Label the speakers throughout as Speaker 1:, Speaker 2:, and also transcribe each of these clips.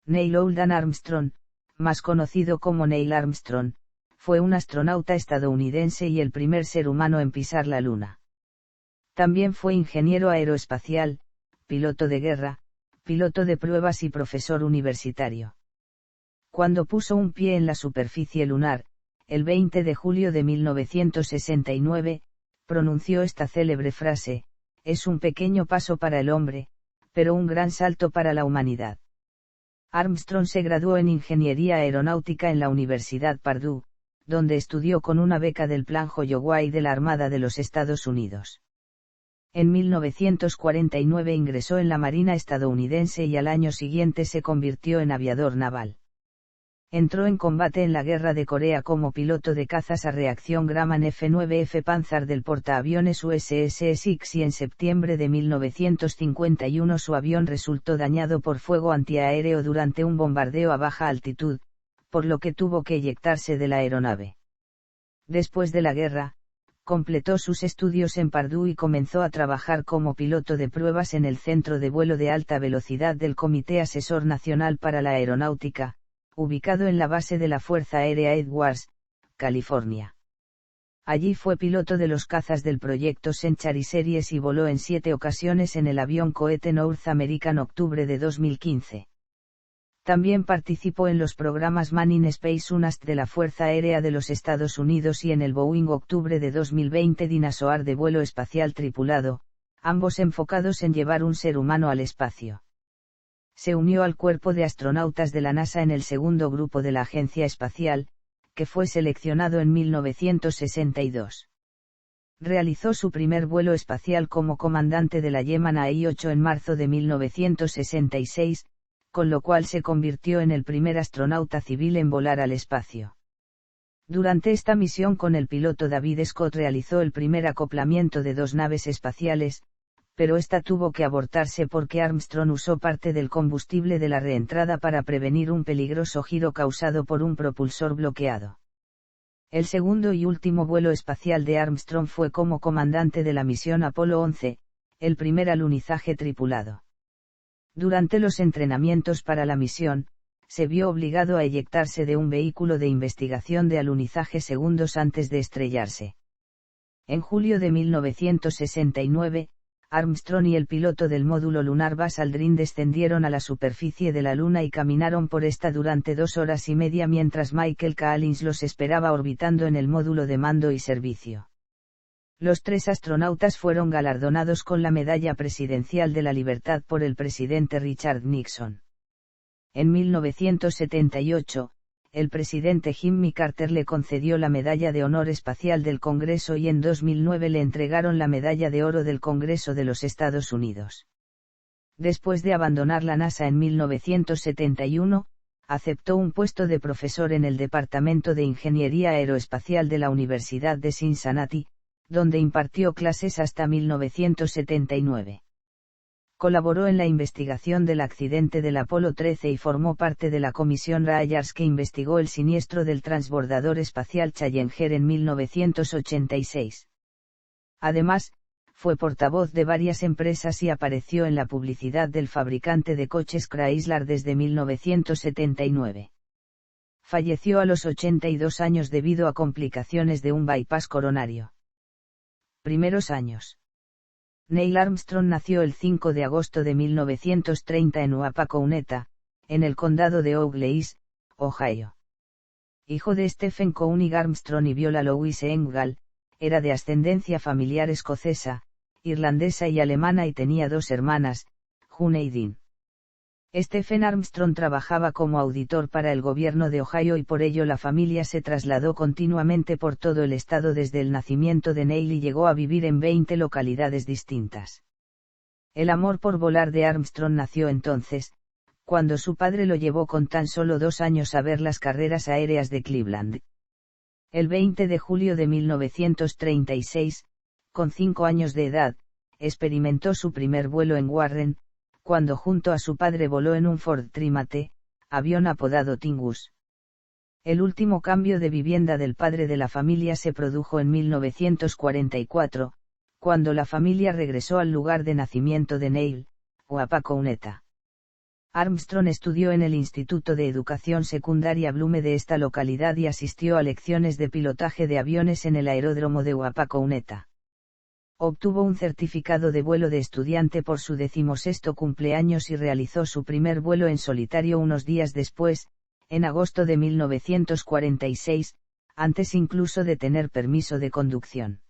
Speaker 1: Neil Alden Armstrong, más conocido como Neil Armstrong, fue un astronauta estadounidense y el primer ser humano en pisar la Luna. También fue ingeniero aeroespacial, piloto de guerra, piloto de pruebas y profesor universitario. Cuando puso un pie en la superficie lunar, el 20 de julio de 1969, pronunció esta célebre frase: "Es un pequeño paso para el hombre, pero un gran salto para la humanidad". Armstrong se graduó en Ingeniería Aeronáutica en la Universidad Purdue, donde estudió con una beca del Plan Holloway de la Armada de los Estados Unidos. En 1949 ingresó en la Marina estadounidense y al año siguiente se convirtió en aviador naval. Entró en combate en la Guerra de Corea como piloto de cazas a reacción Grumman F-9F Panzer del portaaviones USS Essex y en septiembre de 1951 su avión resultó dañado por fuego antiaéreo durante un bombardeo a baja altitud, por lo que tuvo que eyectarse de la aeronave. Después de la guerra, completó sus estudios en Purdue y comenzó a trabajar como piloto de pruebas en el Centro de Vuelo de Alta Velocidad del Comité Asesor Nacional para la Aeronáutica, ubicado en la base de la Fuerza Aérea Edwards, California. Allí fue piloto de los cazas del proyecto Century Series y voló en 7 ocasiones en el avión cohete North American octubre de 2015. También participó en los programas Man in Space UNAST de la Fuerza Aérea de los Estados Unidos y en el Boeing octubre de 2020 Dyna-Soar de vuelo espacial tripulado, ambos enfocados en llevar un ser humano al espacio. Se unió al cuerpo de astronautas de la NASA en el segundo grupo de la Agencia Espacial, que fue seleccionado en 1962. Realizó su primer vuelo espacial como comandante de la Gemini 8 en marzo de 1966, con lo cual se convirtió en el primer astronauta civil en volar al espacio. Durante esta misión con el piloto David Scott realizó el primer acoplamiento de 2 naves espaciales, pero esta tuvo que abortarse porque Armstrong usó parte del combustible de la reentrada para prevenir un peligroso giro causado por un propulsor bloqueado. El segundo y último vuelo espacial de Armstrong fue como comandante de la misión Apolo 11, el primer alunizaje tripulado. Durante los entrenamientos para la misión, se vio obligado a eyectarse de un vehículo de investigación de alunizaje segundos antes de estrellarse. En julio de 1969, Armstrong y el piloto del módulo lunar Buzz Aldrin descendieron a la superficie de la Luna y caminaron por esta durante 2 horas y media mientras Michael Collins los esperaba orbitando en el módulo de mando y servicio. Los 3 astronautas fueron galardonados con la Medalla Presidencial de la Libertad por el presidente Richard Nixon. En 1978, el presidente Jimmy Carter le concedió la Medalla de Honor Espacial del Congreso y en 2009 le entregaron la Medalla de Oro del Congreso de los Estados Unidos. Después de abandonar la NASA en 1971, aceptó un puesto de profesor en el Departamento de Ingeniería Aeroespacial de la Universidad de Cincinnati, donde impartió clases hasta 1979. Colaboró en la investigación del accidente del Apolo 13 y formó parte de la comisión Rayars que investigó el siniestro del transbordador espacial Challenger en 1986. Además, fue portavoz de varias empresas y apareció en la publicidad del fabricante de coches Chrysler desde 1979. Falleció a los 82 años debido a complicaciones de un bypass coronario. Primeros años. Neil Armstrong nació el 5 de agosto de 1930 en Wapakoneta, en el condado de Eau-Claise, Ohio. Hijo de Stephen Koenig Armstrong y Viola Louise Engel, era de ascendencia familiar escocesa, irlandesa y alemana y tenía 2 hermanas, June y Dean. Stephen Armstrong trabajaba como auditor para el gobierno de Ohio y por ello la familia se trasladó continuamente por todo el estado desde el nacimiento de Neil y llegó a vivir en 20 localidades distintas. El amor por volar de Armstrong nació entonces, cuando su padre lo llevó con tan solo 2 años a ver las carreras aéreas de Cleveland. El 20 de julio de 1936, con 5 años de edad, experimentó su primer vuelo en Warren, cuando junto a su padre voló en un Ford Trimate, avión apodado Tingus. El último cambio de vivienda del padre de la familia se produjo en 1944, cuando la familia regresó al lugar de nacimiento de Neil, Wapakoneta. Armstrong estudió en el Instituto de Educación Secundaria Blume de esta localidad y asistió a lecciones de pilotaje de aviones en el aeródromo de Wapakoneta. Obtuvo un certificado de vuelo de estudiante por su 16º cumpleaños y realizó su primer vuelo en solitario unos días después, en agosto de 1946, antes incluso de tener permiso de conducción.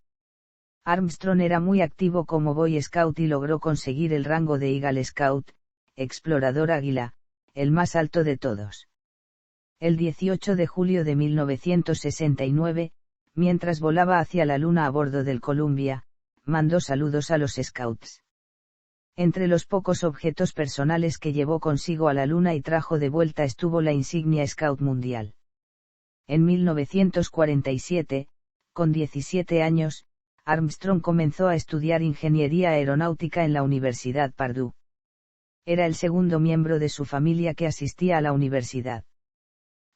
Speaker 1: Armstrong era muy activo como Boy Scout y logró conseguir el rango de Eagle Scout, explorador águila, el más alto de todos. El 18 de julio de 1969, mientras volaba hacia la Luna a bordo del Columbia, mandó saludos a los Scouts. Entre los pocos objetos personales que llevó consigo a la Luna y trajo de vuelta estuvo la insignia Scout Mundial. En 1947, con 17 años, Armstrong comenzó a estudiar ingeniería aeronáutica en la Universidad Purdue. Era el segundo miembro de su familia que asistía a la universidad.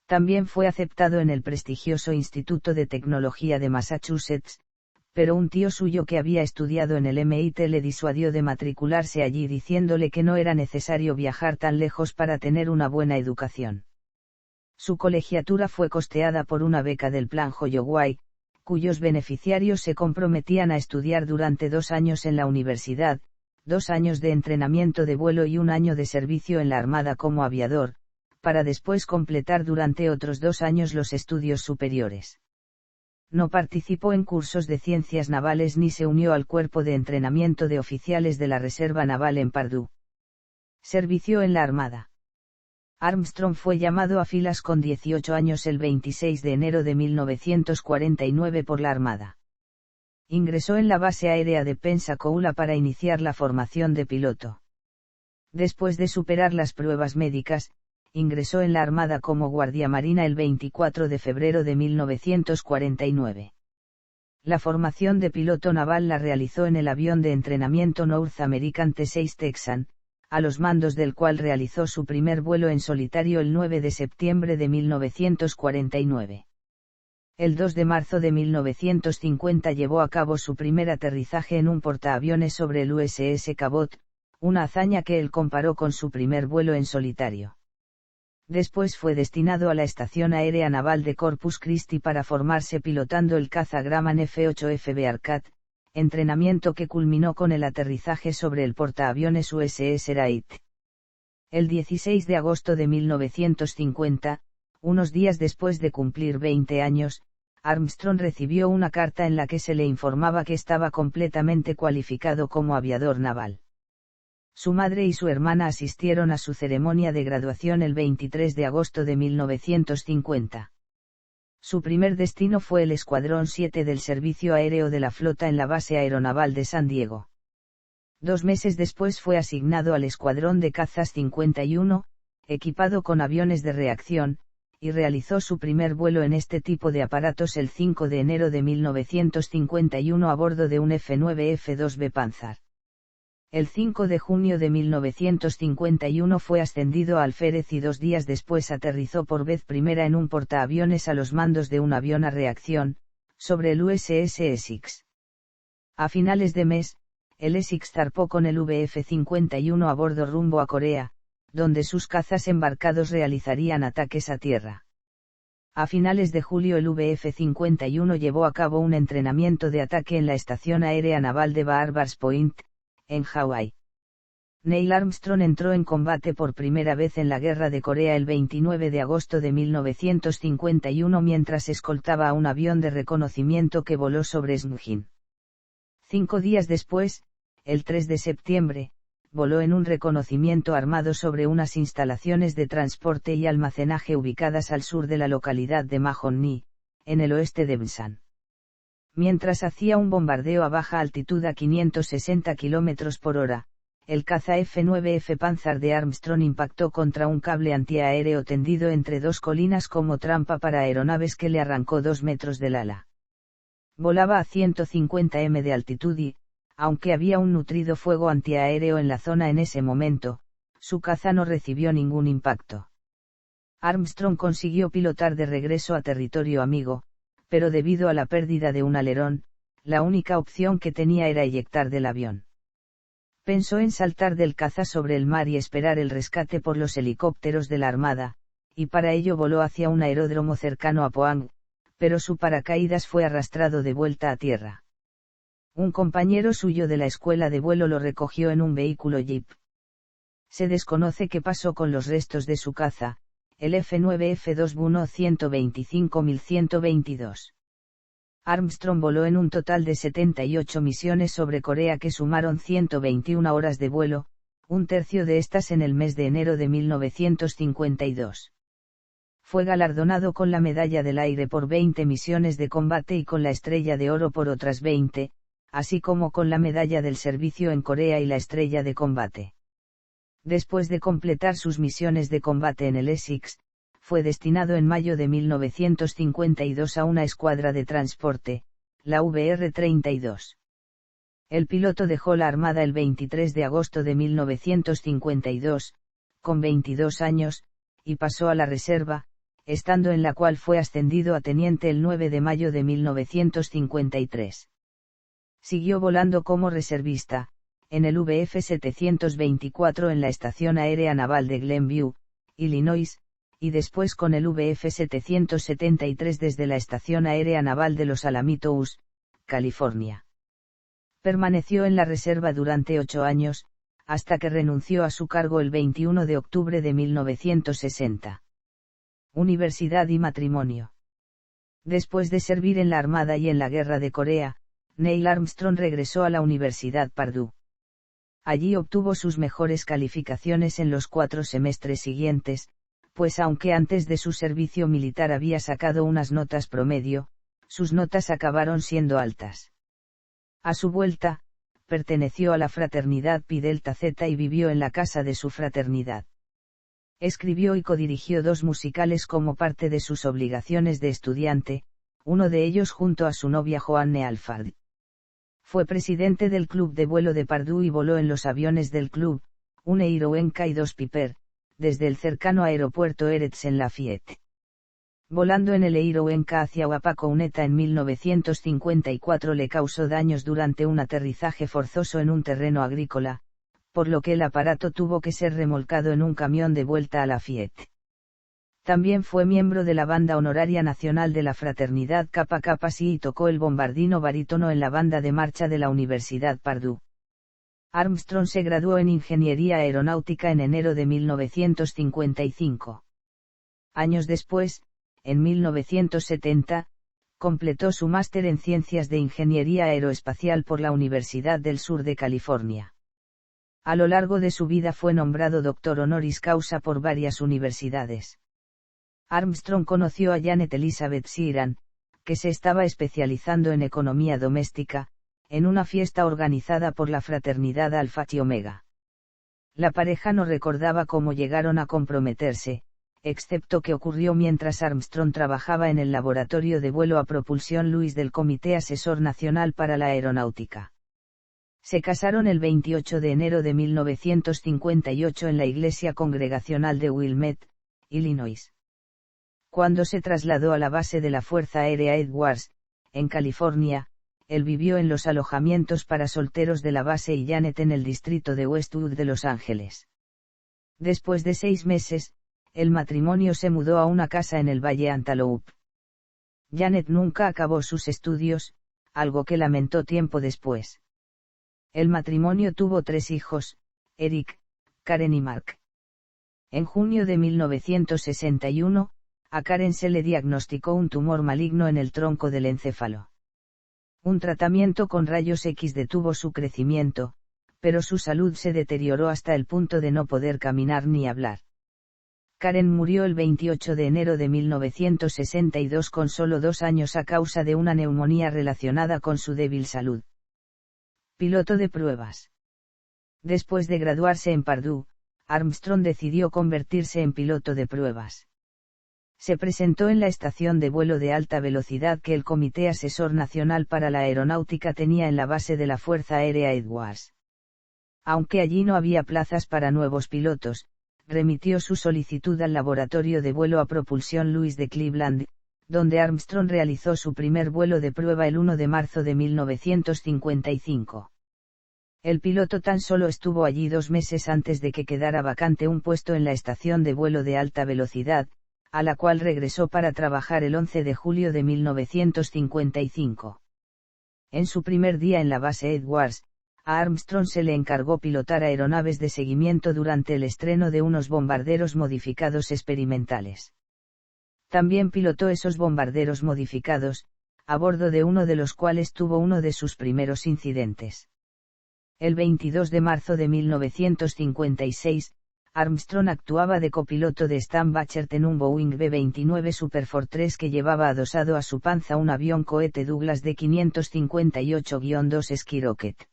Speaker 1: También fue aceptado en el prestigioso Instituto de Tecnología de Massachusetts, pero un tío suyo que había estudiado en el MIT le disuadió de matricularse allí diciéndole que no era necesario viajar tan lejos para tener una buena educación. Su colegiatura fue costeada por una beca del Plan Holloway, cuyos beneficiarios se comprometían a estudiar durante 2 años en la universidad, 2 años de entrenamiento de vuelo y 1 año de servicio en la Armada como aviador, para después completar durante otros 2 años los estudios superiores. No participó en cursos de ciencias navales ni se unió al cuerpo de entrenamiento de oficiales de la Reserva Naval en Purdue. Servició en la Armada. Armstrong fue llamado a filas con 18 años el 26 de enero de 1949 por la Armada. Ingresó en la base aérea de Pensacola para iniciar la formación de piloto. Después de superar las pruebas médicas, ingresó en la Armada como guardiamarina el 24 de febrero de 1949. La formación de piloto naval la realizó en el avión de entrenamiento North American T-6 Texan, a los mandos del cual realizó su primer vuelo en solitario el 9 de septiembre de 1949. El 2 de marzo de 1950 llevó a cabo su primer aterrizaje en un portaaviones sobre el USS Cabot, una hazaña que él comparó con su primer vuelo en solitario. Después fue destinado a la Estación Aérea Naval de Corpus Christi para formarse pilotando el caza Grumman F-8F Bearcat, entrenamiento que culminó con el aterrizaje sobre el portaaviones USS Wright. El 16 de agosto de 1950, unos días después de cumplir 20 años, Armstrong recibió una carta en la que se le informaba que estaba completamente cualificado como aviador naval. Su madre y su hermana asistieron a su ceremonia de graduación el 23 de agosto de 1950. Su primer destino fue el Escuadrón 7 del Servicio Aéreo de la Flota en la Base Aeronaval de San Diego. 2 meses después fue asignado al Escuadrón de Cazas 51, equipado con aviones de reacción, y realizó su primer vuelo en este tipo de aparatos el 5 de enero de 1951 a bordo de un F-9 F-2B Panzer. El 5 de junio de 1951 fue ascendido a alférez y 2 días después aterrizó por vez primera en un portaaviones a los mandos de un avión a reacción, sobre el USS Essex. A finales de mes, el Essex zarpó con el VF-51 a bordo rumbo a Corea, donde sus cazas embarcados realizarían ataques a tierra. A finales de julio el VF-51 llevó a cabo un entrenamiento de ataque en la Estación Aérea Naval de Barbers Point, en Hawái. Neil Armstrong entró en combate por primera vez en la Guerra de Corea el 29 de agosto de 1951 mientras escoltaba a un avión de reconocimiento que voló sobre Smugin. 5 días después, el 3 de septiembre, voló en un reconocimiento armado sobre unas instalaciones de transporte y almacenaje ubicadas al sur de la localidad de Mahoney, en el oeste de Busan. Mientras hacía un bombardeo a baja altitud a 560 km por hora, el caza F-9F Panzer de Armstrong impactó contra un cable antiaéreo tendido entre 2 colinas como trampa para aeronaves que le arrancó 2 metros del ala. Volaba a 150 m de altitud y, aunque había un nutrido fuego antiaéreo en la zona en ese momento, su caza no recibió ningún impacto. Armstrong consiguió pilotar de regreso a territorio amigo, pero debido a la pérdida de un alerón, la única opción que tenía era eyectar del avión. Pensó en saltar del caza sobre el mar y esperar el rescate por los helicópteros de la Armada, y para ello voló hacia un aeródromo cercano a Pohang, pero su paracaídas fue arrastrado de vuelta a tierra. Un compañero suyo de la escuela de vuelo lo recogió en un vehículo Jeep. Se desconoce qué pasó con los restos de su caza, el F-9 F-2 125.122. Armstrong voló en un total de 78 misiones sobre Corea que sumaron 121 horas de vuelo, un tercio de estas en el mes de enero de 1952. Fue galardonado con la Medalla del Aire por 20 misiones de combate y con la Estrella de Oro por otras 20, así como con la Medalla del Servicio en Corea y la Estrella de Combate. Después de completar sus misiones de combate en el Essex, fue destinado en mayo de 1952 a una escuadra de transporte, la VR-32. El piloto dejó la Armada el 23 de agosto de 1952, con 22 años, y pasó a la reserva, estando en la cual fue ascendido a teniente el 9 de mayo de 1953. Siguió volando como reservista, en el VF-724 en la Estación Aérea Naval de Glenview, Illinois, y después con el VF-773 desde la Estación Aérea Naval de Los Alamitos, California. Permaneció en la reserva durante 8 años, hasta que renunció a su cargo el 21 de octubre de 1960. Universidad y matrimonio. Después de servir en la Armada y en la Guerra de Corea, Neil Armstrong regresó a la Universidad Purdue. Allí obtuvo sus mejores calificaciones en los 4 semestres siguientes, pues aunque antes de su servicio militar había sacado unas notas promedio, sus notas acabaron siendo altas. A su vuelta, perteneció a la fraternidad Pi Delta Zeta y vivió en la casa de su fraternidad. Escribió y codirigió 2 musicales como parte de sus obligaciones de estudiante, uno de ellos junto a su novia Joanne Alford. Fue presidente del Club de Vuelo de Purdue y voló en los aviones del club, un Eiroenka y 2 Piper, desde el cercano aeropuerto Eretz-en-Lafayette. Volando en el Eiroenka hacia Wapakoneta en 1954 le causó daños durante un aterrizaje forzoso en un terreno agrícola, por lo que el aparato tuvo que ser remolcado en un camión de vuelta a Lafayette. También fue miembro de la banda honoraria nacional de la fraternidad Kappa Kappa Psi y tocó el bombardino barítono en la banda de marcha de la Universidad Purdue. Armstrong se graduó en Ingeniería Aeronáutica en enero de 1955. Años después, en 1970, completó su máster en Ciencias de Ingeniería Aeroespacial por la Universidad del Sur de California. A lo largo de su vida fue nombrado doctor honoris causa por varias universidades. Armstrong conoció a Janet Elizabeth Sheeran, que se estaba especializando en economía doméstica, en una fiesta organizada por la fraternidad Alpha Chi Omega. La pareja no recordaba cómo llegaron a comprometerse, excepto que ocurrió mientras Armstrong trabajaba en el laboratorio de vuelo a propulsión Luis del Comité Asesor Nacional para la Aeronáutica. Se casaron el 28 de enero de 1958 en la Iglesia Congregacional de Wilmette, Illinois. Cuando se trasladó a la base de la Fuerza Aérea Edwards, en California, él vivió en los alojamientos para solteros de la base y Janet en el distrito de Westwood de Los Ángeles. Después de 6 meses, el matrimonio se mudó a una casa en el Valle Antelope. Janet nunca acabó sus estudios, algo que lamentó tiempo después. El matrimonio tuvo 3 hijos, Eric, Karen y Mark. En junio de 1961, a Karen se le diagnosticó un tumor maligno en el tronco del encéfalo. Un tratamiento con rayos X detuvo su crecimiento, pero su salud se deterioró hasta el punto de no poder caminar ni hablar. Karen murió el 28 de enero de 1962 con solo 2 años a causa de una neumonía relacionada con su débil salud. Piloto de pruebas. Después de graduarse en Purdue, Armstrong decidió convertirse en piloto de pruebas. Se presentó en la estación de vuelo de alta velocidad que el Comité Asesor Nacional para la Aeronáutica tenía en la base de la Fuerza Aérea Edwards. Aunque allí no había plazas para nuevos pilotos, remitió su solicitud al Laboratorio de Vuelo a Propulsión Louis de Cleveland, donde Armstrong realizó su primer vuelo de prueba el 1 de marzo de 1955. El piloto tan solo estuvo allí 2 meses antes de que quedara vacante un puesto en la estación de vuelo de alta velocidad, a la cual regresó para trabajar el 11 de julio de 1955. En su primer día en la base Edwards, a Armstrong se le encargó pilotar aeronaves de seguimiento durante el estreno de unos bombarderos modificados experimentales. También pilotó esos bombarderos modificados, a bordo de uno de los cuales tuvo uno de sus primeros incidentes. El 22 de marzo de 1956, Armstrong actuaba de copiloto de Stan Bachert en un Boeing B-29 Superfortress que llevaba adosado a su panza un avión cohete Douglas D-558-2 Skyrocket.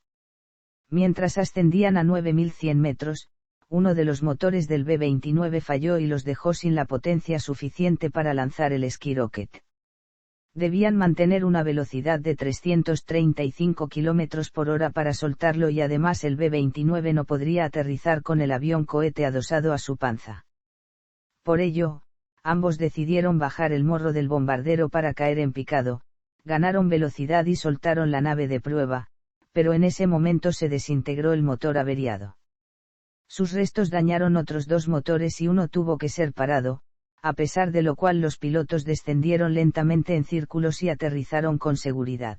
Speaker 1: Mientras ascendían a 9.100 metros, uno de los motores del B-29 falló y los dejó sin la potencia suficiente para lanzar el Skyrocket. Debían mantener una velocidad de 335 km por hora para soltarlo y además el B-29 no podría aterrizar con el avión cohete adosado a su panza. Por ello, ambos decidieron bajar el morro del bombardero para caer en picado, ganaron velocidad y soltaron la nave de prueba, pero en ese momento se desintegró el motor averiado. Sus restos dañaron otros 2 motores y uno tuvo que ser parado, a pesar de lo cual los pilotos descendieron lentamente en círculos y aterrizaron con seguridad.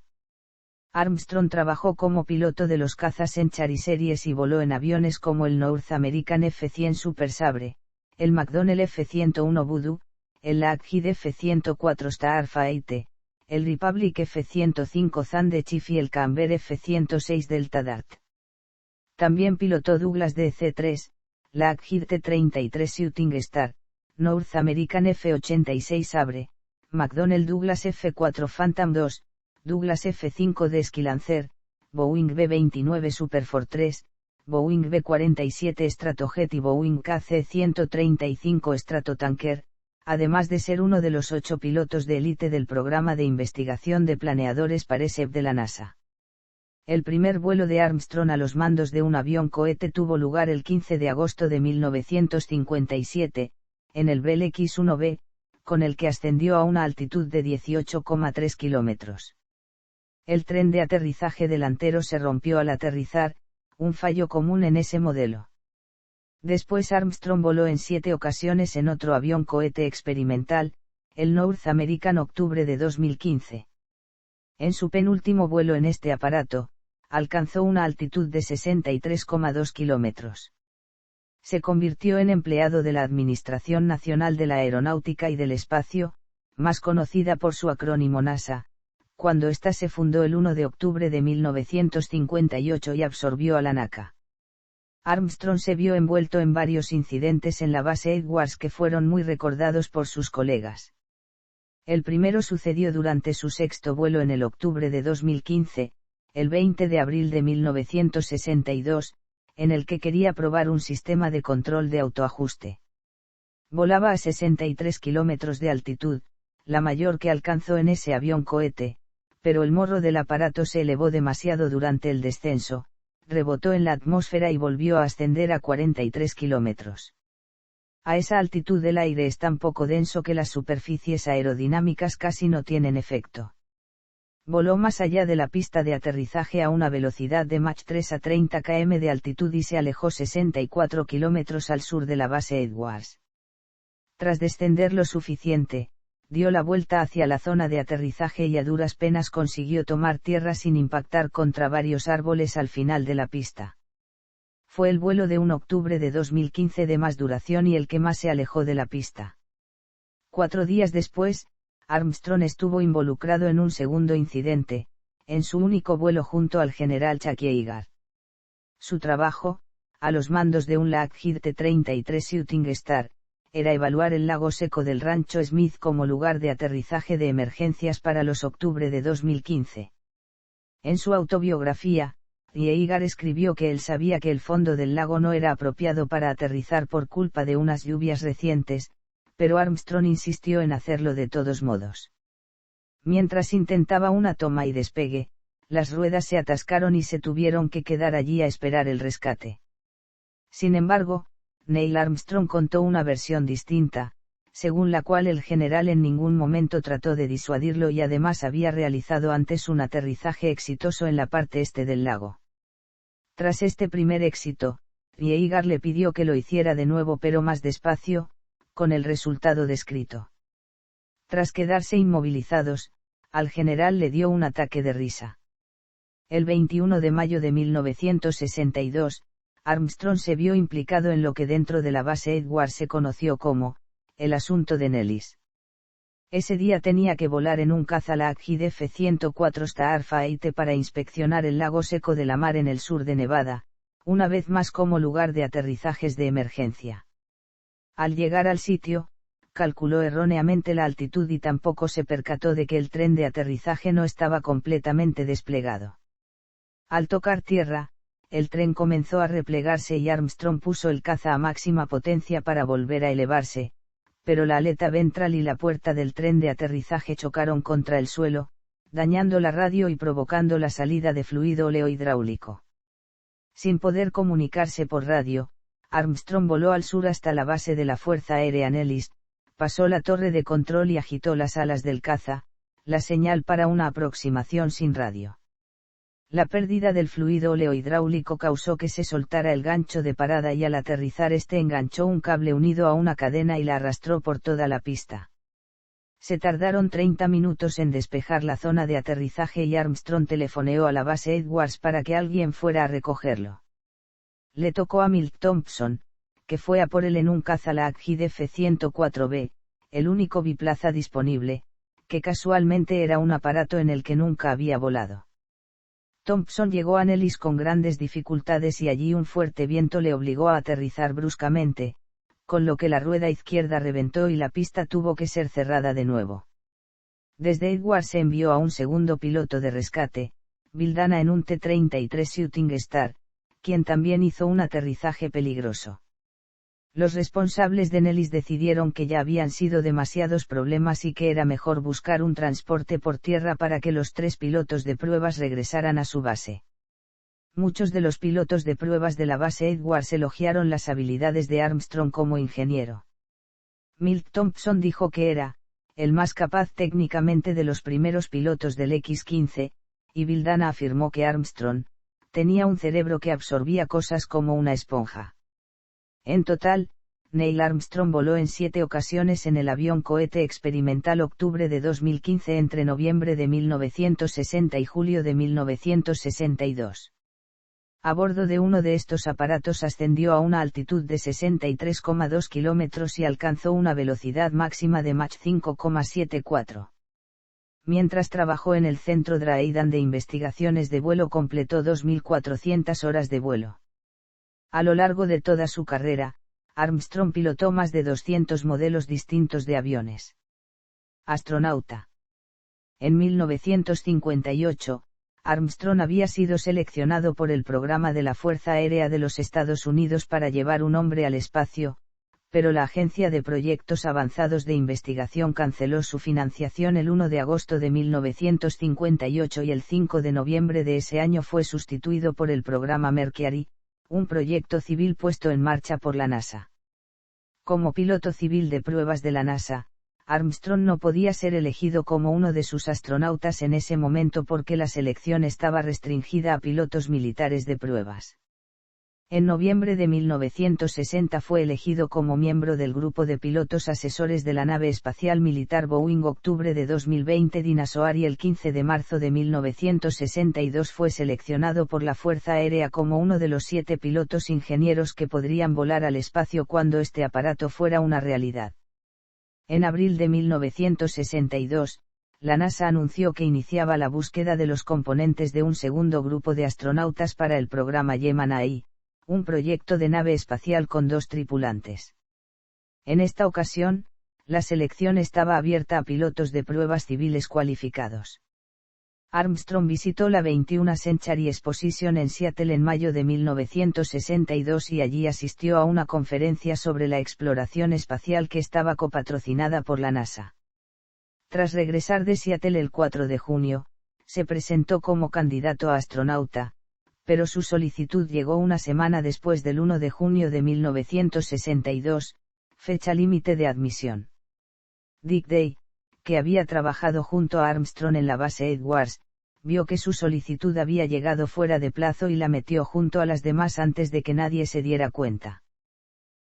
Speaker 1: Armstrong trabajó como piloto de los cazas Enchar y Series y voló en aviones como el North American F-100 Super Sabre, el McDonnell F-101 Voodoo, el Lockheed F-104 Starfighter, el Republic F-105 Thunder Chief y el Camber F-106 Delta Dart. También pilotó Douglas DC-3, Lockheed T-33 Shooting Star, North American F-86 Sabre, McDonnell Douglas F-4 Phantom II, Douglas F-5 de Skylancer, Boeing B-29 Superfortress, Boeing B-47 Stratojet y Boeing KC-135 Stratotanker, además de ser uno de los 8 pilotos de élite del programa de investigación de planeadores Parsev de la NASA. El primer vuelo de Armstrong a los mandos de un avión cohete tuvo lugar el 15 de agosto de 1957, en el Bell X-1B, con el que ascendió a una altitud de 18,3 kilómetros. El tren de aterrizaje delantero se rompió al aterrizar, un fallo común en ese modelo. Después Armstrong voló en 7 ocasiones en otro avión cohete experimental, el North American Octubre de 2015. En su penúltimo vuelo en este aparato, alcanzó una altitud de 63,2 kilómetros. Se convirtió en empleado de la Administración Nacional de la Aeronáutica y del Espacio, más conocida por su acrónimo NASA, cuando ésta se fundó el 1 de octubre de 1958 y absorbió a la NACA. Armstrong se vio envuelto en varios incidentes en la base Edwards que fueron muy recordados por sus colegas. El primero sucedió durante su 6º vuelo en el octubre de 2015, el 20 de abril de 1962, en el que quería probar un sistema de control de autoajuste. Volaba a 63 kilómetros de altitud, la mayor que alcanzó en ese avión cohete, pero el morro del aparato se elevó demasiado durante el descenso, rebotó en la atmósfera y volvió a ascender a 43 kilómetros. A esa altitud el aire es tan poco denso que las superficies aerodinámicas casi no tienen efecto. Voló más allá de la pista de aterrizaje a una velocidad de Mach 3 a 30 km de altitud y se alejó 64 kilómetros al sur de la base Edwards. Tras descender lo suficiente, dio la vuelta hacia la zona de aterrizaje y a duras penas consiguió tomar tierra sin impactar contra varios árboles al final de la pista. Fue el vuelo de 1 octubre de 2015 de más duración y el que más se alejó de la pista. 4 días después, Armstrong estuvo involucrado en un segundo incidente, en su único vuelo junto al general Chuck Yeager. Su trabajo, a los mandos de un Lockheed T-33 Shooting Star, era evaluar el lago seco del Rancho Smith como lugar de aterrizaje de emergencias para los octubre de 2015. En su autobiografía, Yeager escribió que él sabía que el fondo del lago no era apropiado para aterrizar por culpa de unas lluvias recientes, pero Armstrong insistió en hacerlo de todos modos. Mientras intentaba una toma y despegue, las ruedas se atascaron y se tuvieron que quedar allí a esperar el rescate. Sin embargo, Neil Armstrong contó una versión distinta, según la cual el general en ningún momento trató de disuadirlo y además había realizado antes un aterrizaje exitoso en la parte este del lago. Tras este primer éxito, Yeager le pidió que lo hiciera de nuevo pero más despacio, con el resultado descrito. Tras quedarse inmovilizados, al general le dio un ataque de risa. El 21 de mayo de 1962, Armstrong se vio implicado en lo que dentro de la base Edwards se conoció como, el asunto de Nellis. Ese día tenía que volar en un caza Lockheed F-104 Starfighter para inspeccionar el lago seco de la mar en el sur de Nevada, una vez más como lugar de aterrizajes de emergencia. Al llegar al sitio, calculó erróneamente la altitud y tampoco se percató de que el tren de aterrizaje no estaba completamente desplegado. Al tocar tierra, el tren comenzó a replegarse y Armstrong puso el caza a máxima potencia para volver a elevarse, pero la aleta ventral y la puerta del tren de aterrizaje chocaron contra el suelo, dañando la radio y provocando la salida de fluido oleohidráulico. Sin poder comunicarse por radio, Armstrong voló al sur hasta la base de la Fuerza Aérea Nellis, pasó la torre de control y agitó las alas del caza, la señal para una aproximación sin radio. La pérdida del fluido oleohidráulico causó que se soltara el gancho de parada y al aterrizar este enganchó un cable unido a una cadena y la arrastró por toda la pista. Se tardaron 30 minutos en despejar la zona de aterrizaje y Armstrong telefoneó a la base Edwards para que alguien fuera a recogerlo. Le tocó a Milt Thompson, que fue a por él en un caza Lockheed F-104B, el único biplaza disponible, que casualmente era un aparato en el que nunca había volado. Thompson llegó a Nellis con grandes dificultades y allí un fuerte viento le obligó a aterrizar bruscamente, con lo que la rueda izquierda reventó y la pista tuvo que ser cerrada de nuevo. Desde Edwards se envió a un segundo piloto de rescate, Bill Dana en un T-33 Shooting Star, quien también hizo un aterrizaje peligroso. Los responsables de Nellis decidieron que ya habían sido demasiados problemas y que era mejor buscar un transporte por tierra para que los 3 pilotos de pruebas regresaran a su base. Muchos de los pilotos de pruebas de la base Edwards elogiaron las habilidades de Armstrong como ingeniero. Milt Thompson dijo que era, el más capaz técnicamente de los primeros pilotos del X-15, y Bill Dana afirmó que Armstrong, tenía un cerebro que absorbía cosas como una esponja. En total, Neil Armstrong voló en 7 ocasiones en el avión cohete experimental octubre de 2015 entre noviembre de 1960 y julio de 1962. A bordo de uno de estos aparatos ascendió a una altitud de 63,2 kilómetros y alcanzó una velocidad máxima de Mach 5,74. Mientras trabajó en el Centro Dryden de Investigaciones de Vuelo completó 2.400 horas de vuelo. A lo largo de toda su carrera, Armstrong pilotó más de 200 modelos distintos de aviones. Astronauta. En 1958, Armstrong había sido seleccionado por el programa de la Fuerza Aérea de los Estados Unidos para llevar un hombre al espacio, pero la Agencia de Proyectos Avanzados de Investigación canceló su financiación el 1 de agosto de 1958 y el 5 de noviembre de ese año fue sustituido por el programa Mercury, un proyecto civil puesto en marcha por la NASA. Como piloto civil de pruebas de la NASA, Armstrong no podía ser elegido como uno de sus astronautas en ese momento porque la selección estaba restringida a pilotos militares de pruebas. En noviembre de 1960 fue elegido como miembro del grupo de pilotos asesores de la nave espacial militar Boeing. Octubre de 2020 Dinosaur y el 15 de marzo de 1962 fue seleccionado por la Fuerza Aérea como uno de los 7 pilotos ingenieros que podrían volar al espacio cuando este aparato fuera una realidad. En abril de 1962, la NASA anunció que iniciaba la búsqueda de los componentes de un segundo grupo de astronautas para el programa Gemini, un proyecto de nave espacial con 2 tripulantes. En esta ocasión, la selección estaba abierta a pilotos de pruebas civiles cualificados. Armstrong visitó la 21st Century Exposition en Seattle en mayo de 1962 y allí asistió a una conferencia sobre la exploración espacial que estaba copatrocinada por la NASA. Tras regresar de Seattle el 4 de junio, se presentó como candidato a astronauta, pero su solicitud llegó una semana después del 1 de junio de 1962, fecha límite de admisión. Dick Day, que había trabajado junto a Armstrong en la base Edwards, vio que su solicitud había llegado fuera de plazo y la metió junto a las demás antes de que nadie se diera cuenta.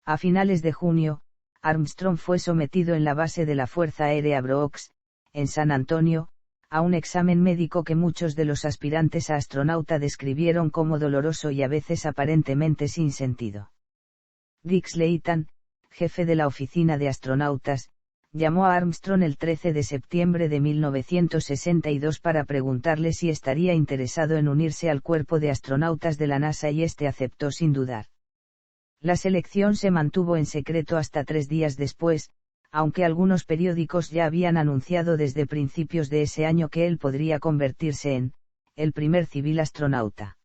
Speaker 1: A finales de junio, Armstrong fue sometido en la base de la Fuerza Aérea Brooks, en San Antonio, a un examen médico que muchos de los aspirantes a astronauta describieron como doloroso y a veces aparentemente sin sentido. Dick Slayton, jefe de la oficina de astronautas, llamó a Armstrong el 13 de septiembre de 1962 para preguntarle si estaría interesado en unirse al cuerpo de astronautas de la NASA y este aceptó sin dudar. La selección se mantuvo en secreto hasta 3 días después, aunque algunos periódicos ya habían anunciado desde principios de ese año que él podría convertirse en el primer civil astronauta.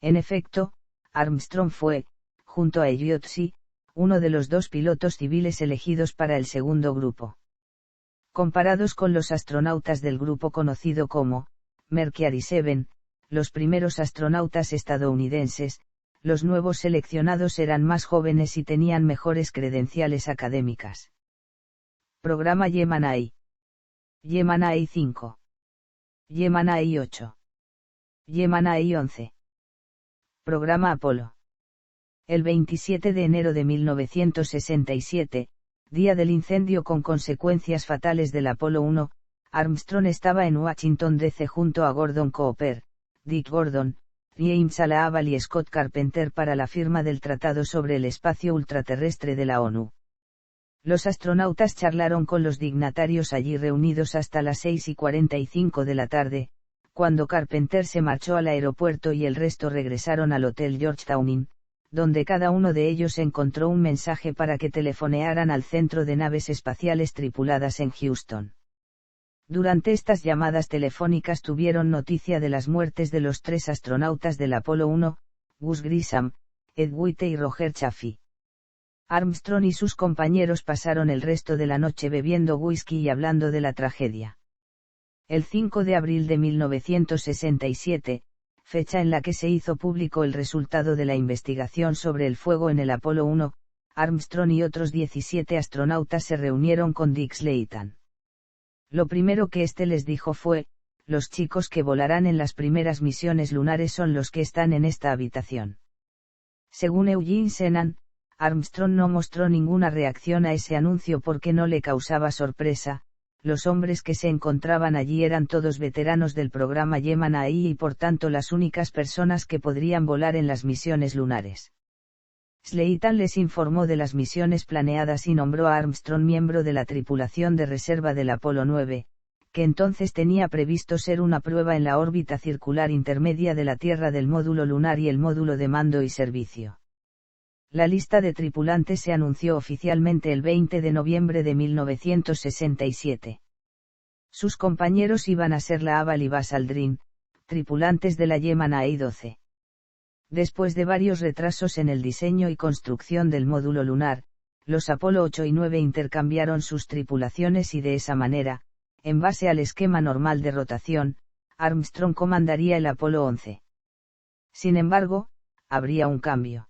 Speaker 1: En efecto, Armstrong fue, junto a Elliot See, uno de los 2 pilotos civiles elegidos para el segundo grupo. Comparados con los astronautas del grupo conocido como Mercury 7, los primeros astronautas estadounidenses, los nuevos seleccionados eran más jóvenes y tenían mejores credenciales académicas. Programa Gemini. Gemini 5. Gemini 8. Gemini 11. Programa Apolo. El 27 de enero de 1967, día del incendio con consecuencias fatales del Apolo 1, Armstrong estaba en Washington D.C. junto a Gordon Cooper, Dick Gordon, James Alaabal y Scott Carpenter para la firma del Tratado sobre el Espacio Ultraterrestre de la ONU. Los astronautas charlaron con los dignatarios allí reunidos hasta las 6:45 de la tarde, cuando Carpenter se marchó al aeropuerto y el resto regresaron al Hotel Georgetown Inn, donde cada uno de ellos encontró un mensaje para que telefonearan al Centro de Naves Espaciales Tripuladas en Houston. Durante estas llamadas telefónicas tuvieron noticia de las muertes de los 3 astronautas del Apolo 1, Gus Grissom, Ed White y Roger Chaffee. Armstrong y sus compañeros pasaron el resto de la noche bebiendo whisky y hablando de la tragedia. El 5 de abril de 1967, fecha en la que se hizo público el resultado de la investigación sobre el fuego en el Apolo 1, Armstrong y otros 17 astronautas se reunieron con Dick Slayton. Lo primero que éste les dijo fue: los chicos que volarán en las primeras misiones lunares son los que están en esta habitación. Según Eugene Cernan, Armstrong no mostró ninguna reacción a ese anuncio porque no le causaba sorpresa. Los hombres que se encontraban allí eran todos veteranos del programa Gemini y por tanto las únicas personas que podrían volar en las misiones lunares. Slayton les informó de las misiones planeadas y nombró a Armstrong miembro de la tripulación de reserva del Apolo 9, que entonces tenía previsto ser una prueba en la órbita circular intermedia de la Tierra del módulo lunar y el módulo de mando y servicio. La lista de tripulantes se anunció oficialmente el 20 de noviembre de 1967. Sus compañeros iban a ser Alaabal y Buzz Aldrin, tripulantes de la Gemini 12. Después de varios retrasos en el diseño y construcción del módulo lunar, los Apolo 8 y 9 intercambiaron sus tripulaciones y de esa manera, en base al esquema normal de rotación, Armstrong comandaría el Apolo 11. Sin embargo, habría un cambio.